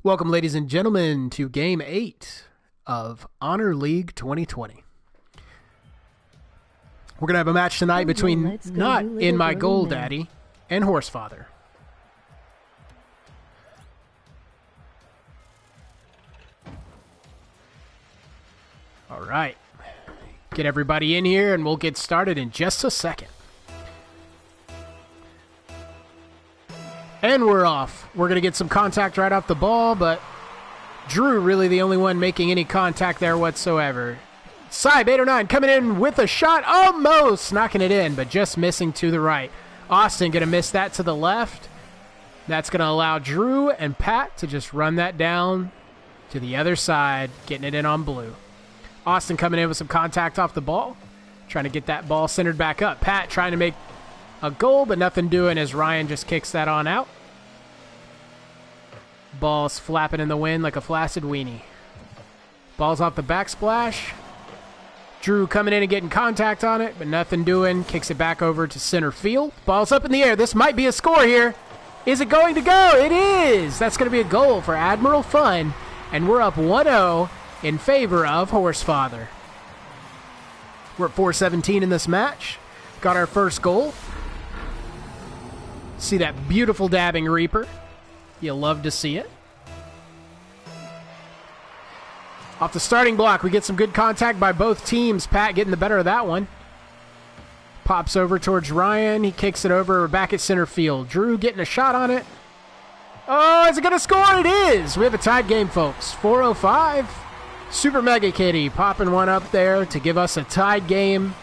Welcome, ladies and gentlemen, to Game 8 of Honor League 2020. We're going to have a match tonight between Not In My Goal Daddy and Horsefather. All right. Get everybody in here, and we'll get started in just a second. And we're off. We're going to get some contact right off the ball, but Drew really the only one making any contact there whatsoever. Sybe 809 coming in with a shot, almost knocking it in, but just missing to the right. Austin going to miss that to the left. That's going to allow Drew and Pat to just run that down to the other side, getting it in on blue. Austin coming in with some contact off the ball, trying to get that ball centered back up. Pat trying to make a goal, but nothing doing as Ryan just kicks that on out. Ball's flapping in the wind like a flaccid weenie. Ball's off the backsplash. Drew coming in and getting contact on it, but nothing doing. Kicks it back over to center field. Ball's up in the air. This might be a score here. Is it going to go? It is! That's going to be a goal for Admiral Fun, and we're up 1-0 in favor of Horsefather. We're at 4:17 in this match. Got our first goal. See that beautiful dabbing Reaper. You'll love to see it. Off the starting block, we get some good contact by both teams. Pat getting the better of that one. Pops over towards Ryan. He kicks it over back at center field. Drew getting a shot on it. Oh, is it going to score? It is. We have a tied game, folks. 4:05. Super Mega Kitty popping one up there to give us a tied game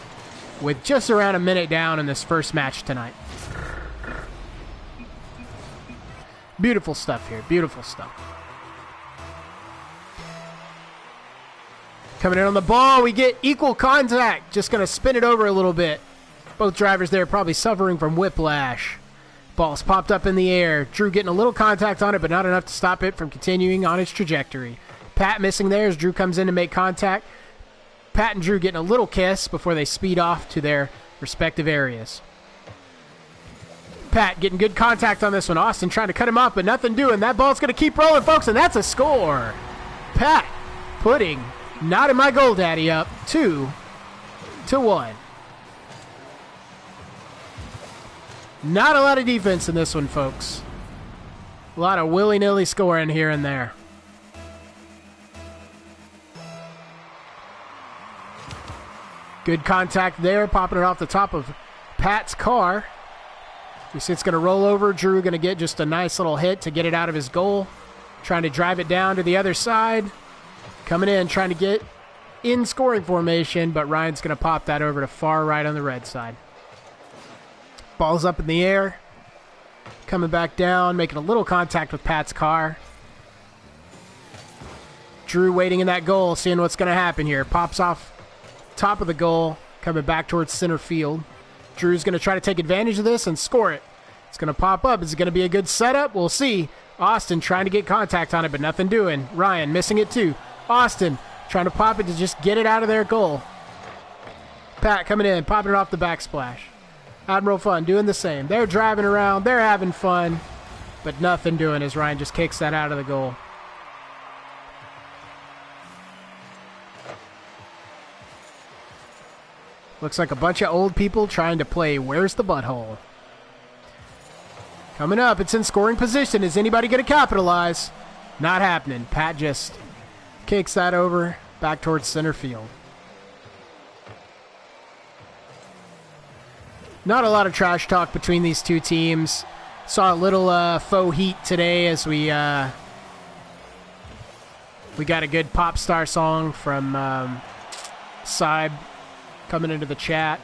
with just around a minute down in this first match tonight. Beautiful stuff here. Beautiful stuff. Coming in on the ball, we get equal contact. Just going to spin it over a little bit. Both drivers there probably suffering from whiplash. Ball's popped up in the air. Drew getting a little contact on it, but not enough to stop it from continuing on its trajectory. Pat missing there as Drew comes in to make contact. Pat and Drew getting a little kiss before they speed off to their respective areas. Pat getting good contact on this one. Austin trying to cut him off, but nothing doing. That ball's going to keep rolling, folks, and that's a score. Pat putting Not In My Goal Daddy up 2-1. Not a lot of defense in this one, folks. A lot of willy-nilly scoring here and there. Good contact there, popping it off the top of Pat's car. You see it's going to roll over. Drew going to get just a nice little hit to get it out of his goal. Trying to drive it down to the other side. Coming in, trying to get in scoring formation, but Ryan's going to pop that over to far right on the red side. Ball's up in the air. Coming back down, making a little contact with Pat's car. Drew waiting in that goal, seeing what's going to happen here. Pops off top of the goal, coming back towards center field. Drew's going to try to take advantage of this and score it. It's going to pop up. Is it going to be a good setup? We'll see. Austin trying to get contact on it, but nothing doing. Ryan missing it too. Austin trying to pop it to just get it out of their goal. Pat coming in, popping it off the backsplash. Admiral Fun doing the same. They're driving around. They're having fun, but nothing doing as Ryan just kicks that out of the goal. Looks like a bunch of old people trying to play Where's the Butthole. Coming up, it's in scoring position. Is anybody going to capitalize? Not happening. Pat just kicks that over back towards center field. Not a lot of trash talk between these two teams. Saw a little faux heat today as we got a good pop star song from Sybe coming into the chat.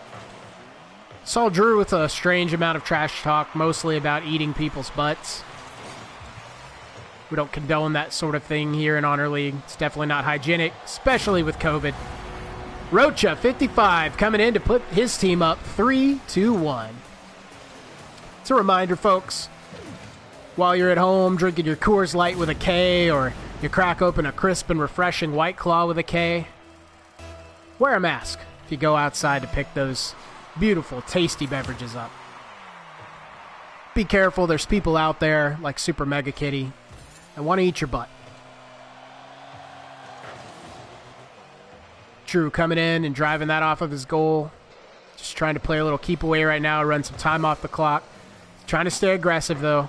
Saw Drew with a strange amount of trash talk, mostly about eating people's butts. We don't condone that sort of thing here in Honor League. It's definitely not hygienic, especially with COVID. Rocha, 55, coming in to put his team up 3-1. It's a reminder, folks, while you're at home drinking your Coors Light with a K, or you crack open a crisp and refreshing White Claw with a K, wear a mask if you go outside to pick those beautiful, tasty beverages up. Be careful. There's people out there like Super Mega Kitty I want to eat your butt. Drew coming in and driving that off of his goal. Just trying to play a little keep away right now, run some time off the clock. Trying to stay aggressive, though.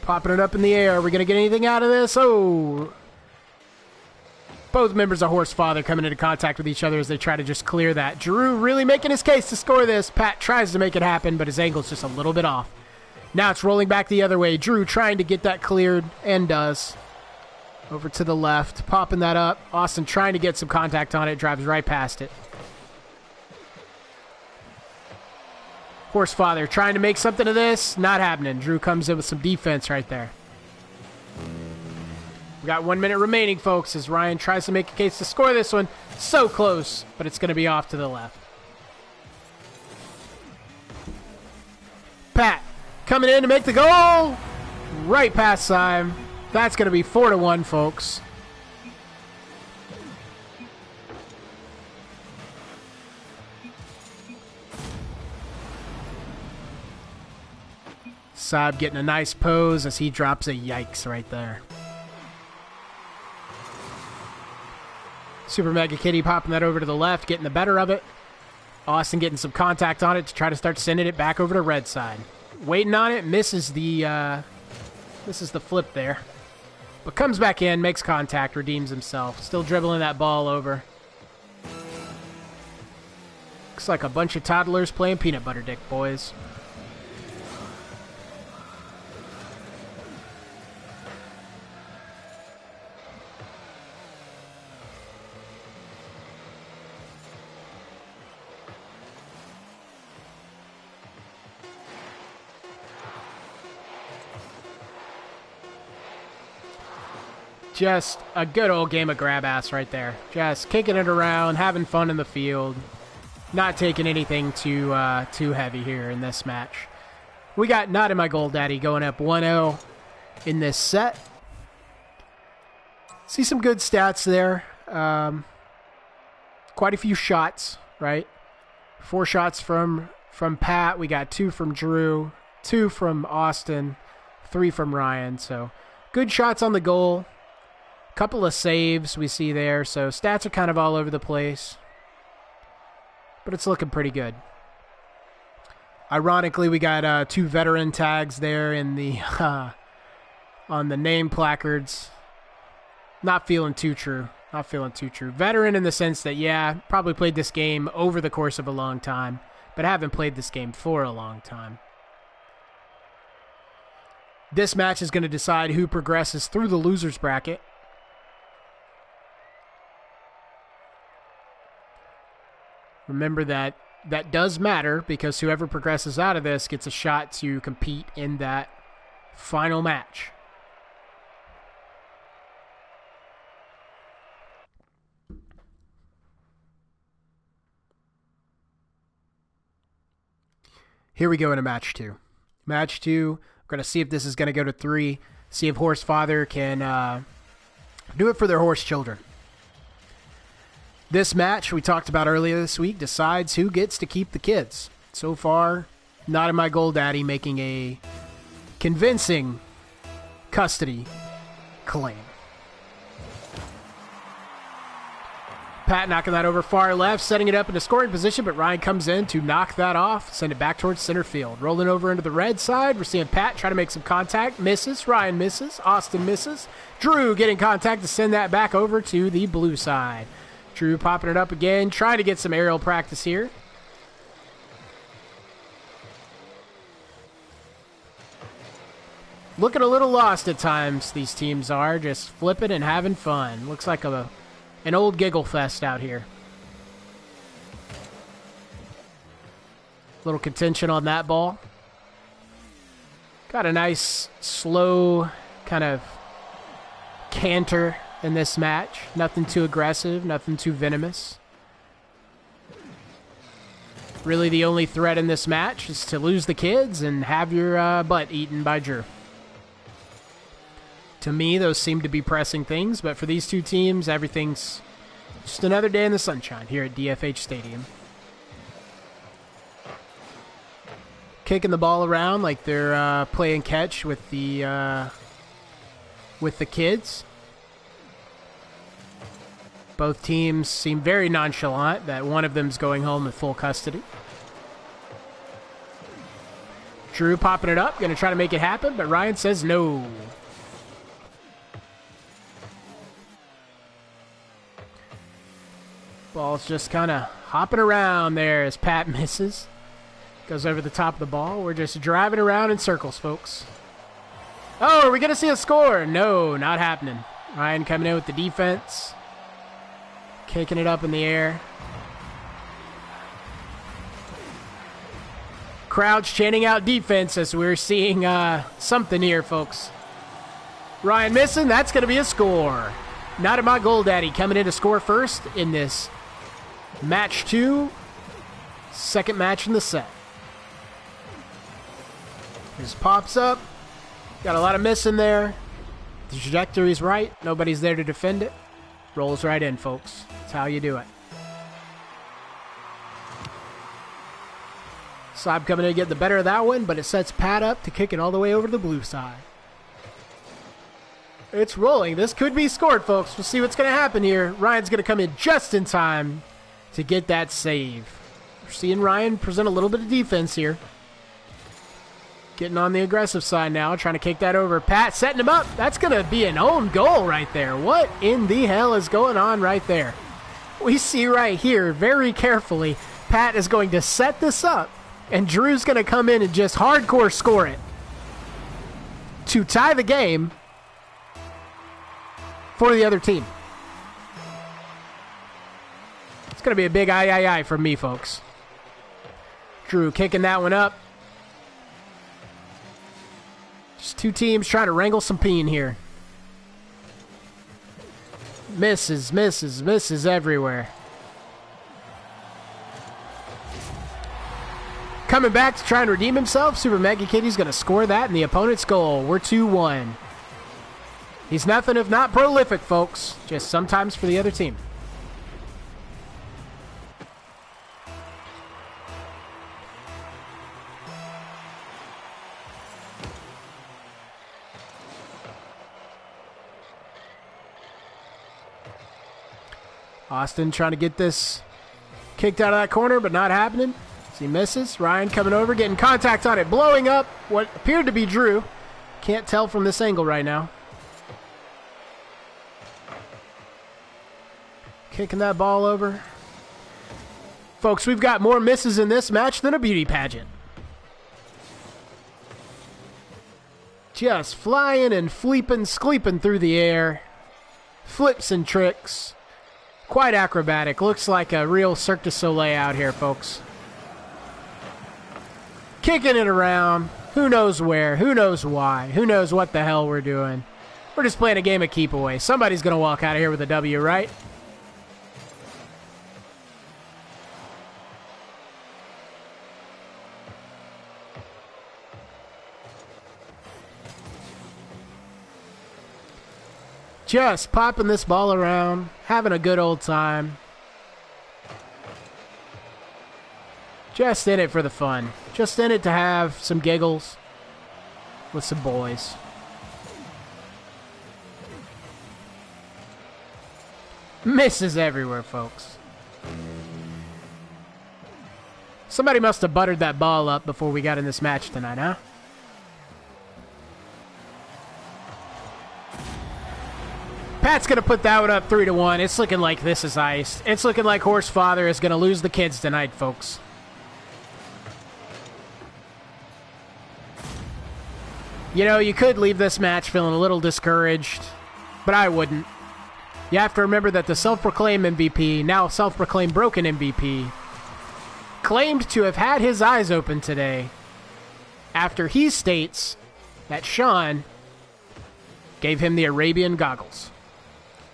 Popping it up in the air. Are we going to get anything out of this? Oh. Both members of Horse Father coming into contact with each other as they try to just clear that. Drew really making his case to score this. Pat tries to make it happen, but his angle's just a little bit off. Now it's rolling back the other way. Drew trying to get that cleared, and does. Over to the left, popping that up. Austin trying to get some contact on it, drives right past it. Horse Father trying to make something of this, not happening. Drew comes in with some defense right there. We got 1 minute remaining, folks, as Ryan tries to make a case to score this one. So close, but it's going to be off to the left. Pat coming in to make the goal. Right past time. That's going to be 4-1, folks. Saab getting a nice pose as he drops a yikes right there. Super Mega Kitty popping that over to the left, getting the better of it. Austin getting some contact on it to try to start sending it back over to red side. Waiting on it, misses the flip there. But comes back in, makes contact, redeems himself. Still dribbling that ball over. Looks like a bunch of toddlers playing peanut butter dick, boys. Just a good old game of grab ass right there. Just kicking it around, having fun in the field. Not taking anything too heavy here in this match. We got Not In My Goal Daddy going up 1-0 in this set. See some good stats there. Quite a few shots, right? 4 shots from Pat. We got 2 from Drew, 2 from Austin, 3 from Ryan. So good shots on the goal. Couple of saves we see there, so stats are kind of all over the place. But it's looking pretty good. Ironically, we got 2 veteran tags there in the on the name placards. Not feeling too true. Not feeling too true. Veteran in the sense that, yeah, probably played this game over the course of a long time, but haven't played this game for a long time. This match is going to decide who progresses through the losers bracket. Remember that does matter, because whoever progresses out of this gets a shot to compete in that final match. Here we go into match 2. Match 2, we're going to see if this is going to go to 3. See if Horse Father can do it for their horse children. This match we talked about earlier this week decides who gets to keep the kids. So far, Not In My Goal Daddy making a convincing custody claim. Pat knocking that over far left, setting it up in a scoring position, but Ryan comes in to knock that off, send it back towards center field. Rolling over into the red side, we're seeing Pat try to make some contact, misses, Ryan misses, Austin misses. Drew getting contact to send that back over to the blue side. Drew popping it up again, trying to get some aerial practice here. Looking a little lost at times, these teams are. Just flipping and having fun. Looks like an old giggle fest out here. Little contention on that ball. Got a nice, slow kind of canter in this match. Nothing too aggressive, nothing too venomous. Really the only threat in this match is to lose the kids and have your butt eaten by Drew. To me, those seem to be pressing things, but for these two teams, everything's just another day in the sunshine here at DFH Stadium. kicking the ball around like they're playing catch with the kids. Both teams seem very nonchalant that one of them's going home with full custody. Drew popping it up, going to try to make it happen, but Ryan says no. Ball's just kind of hopping around there as Pat misses. Goes over the top of the ball. We're just driving around in circles, folks. Oh, are we going to see a score? No, not happening. Ryan coming in with the defense. Kicking it up in the air. Crowd's chanting out defense as we're seeing something here, folks. Ryan missing. That's going to be a score. Not at my goal daddy coming in to score first in this match 2. Second match in the set. Just pops up. Got a lot of missing there. The trajectory's right. Nobody's there to defend it. Rolls right in, folks. That's how you do it. Saab coming in to get the better of that one, but it sets Pat up to kick it all the way over to the blue side. It's rolling. This could be scored, folks. We'll see what's going to happen here. Ryan's going to come in just in time to get that save. We're seeing Ryan present a little bit of defense here. Getting on the aggressive side now, trying to kick that over. Pat setting him up. That's going to be an own goal right there. What in the hell is going on right there? We see right here, very carefully, Pat is going to set this up, and Drew's going to come in and just hardcore score it to tie the game for the other team. It's going to be a big aye from me, folks. Drew kicking that one up. Just two teams trying to wrangle some peen here. Misses everywhere. Coming back to try and redeem himself. Super Mega Kitty's going to score that in the opponent's goal. We're 2-1. He's nothing if not prolific, folks. Just sometimes for the other team. Austin trying to get this kicked out of that corner, but not happening. As he misses. Ryan coming over, getting contact on it, blowing up what appeared to be Drew. Can't tell from this angle right now. Kicking that ball over. Folks, we've got more misses in this match than a beauty pageant. Just flying and fleeping, skleeping through the air. Flips and tricks. Quite acrobatic. Looks like a real Cirque du Soleil out here, folks. Kicking it around. Who knows where? Who knows why? Who knows what the hell we're doing? We're just playing a game of keep away. Somebody's going to walk out of here with a W, right? Just popping this ball around, having a good old time. Just in it for the fun. Just in it to have some giggles with some boys. Misses everywhere, folks. Somebody must have buttered that ball up before we got in this match tonight, huh? Pat's going to put that one up 3-1. It's looking like this is iced. It's looking like Horse Father is going to lose the kids tonight, folks. You know, you could leave this match feeling a little discouraged, but I wouldn't. You have to remember that the self-proclaimed MVP, now self-proclaimed broken MVP, claimed to have had his eyes open today after he states that Sean gave him the Arabian goggles.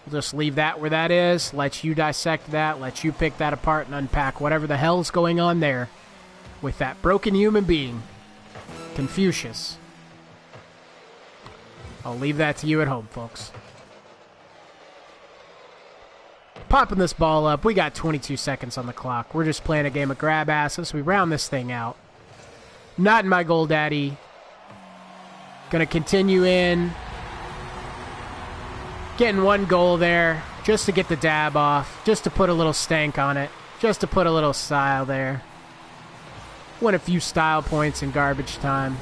We'll just leave that where that is, let you dissect that, let you pick that apart and unpack whatever the hell's going on there with that broken human being, Confucius. I'll leave that to you at home, folks. Popping this ball up. We got 22 seconds on the clock. We're just playing a game of grab asses. We round this thing out. Not in my goal, Daddy. Going to continue in. Getting one goal there just to get the dab off. Just to put a little stank on it. Just to put a little style there. Win a few style points in garbage time.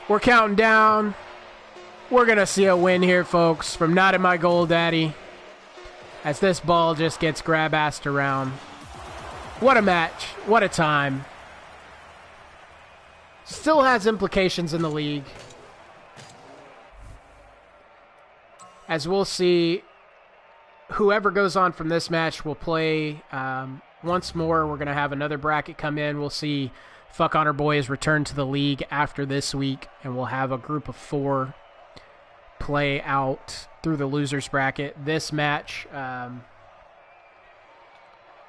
We're counting down. We're going to see a win here, folks, from Not In My Goal, Daddy. As this ball just gets grab-assed around. What a match. What a time. Still has implications in the league. As we'll see, whoever goes on from this match will play once more. We're going to have another bracket come in. We'll see Fuck Honor Boys return to the league after this week, and we'll have a group of 4 play out through the losers bracket. This match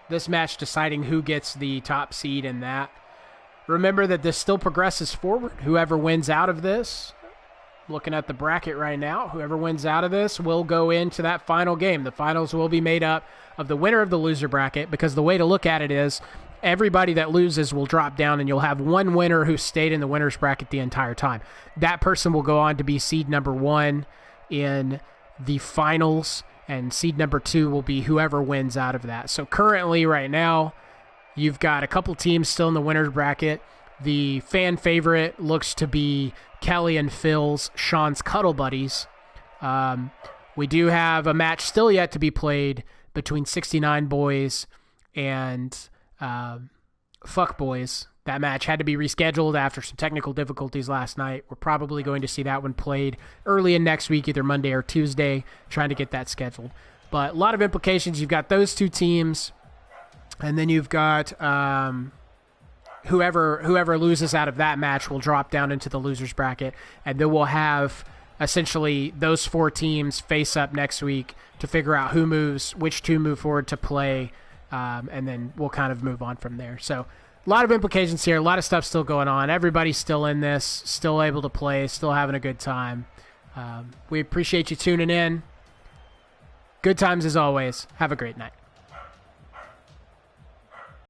deciding who gets the top seed in that. Remember that this still progresses forward. Whoever wins out of this, looking at the bracket right now, whoever wins out of this will go into that final game. The finals will be made up of the winner of the loser bracket, because the way to look at it is everybody that loses will drop down, and you'll have one winner who stayed in the winner's bracket the entire time. That person will go on to be seed number 1 in the finals, and seed number 2 will be whoever wins out of that. So currently, right now, you've got a couple teams still in the winner's bracket. The fan favorite looks to be Kelly and Phil's Sean's Cuddle Buddies. We do have a match still yet to be played between 69 Boys and Fuck Boys. That match had to be rescheduled after some technical difficulties last night. We're probably going to see that one played early in next week, either Monday or Tuesday, trying to get that scheduled. But a lot of implications. You've got those 2 teams, and then you've got whoever loses out of that match will drop down into the losers bracket, and then we'll have essentially those 4 teams face up next week to figure out which 2 move forward to play. And then we'll kind of move on from there. So a lot of implications here. A lot of stuff still going on. Everybody's still in this, still able to play, still having a good time. We appreciate you tuning in. Good times as always. Have a great night.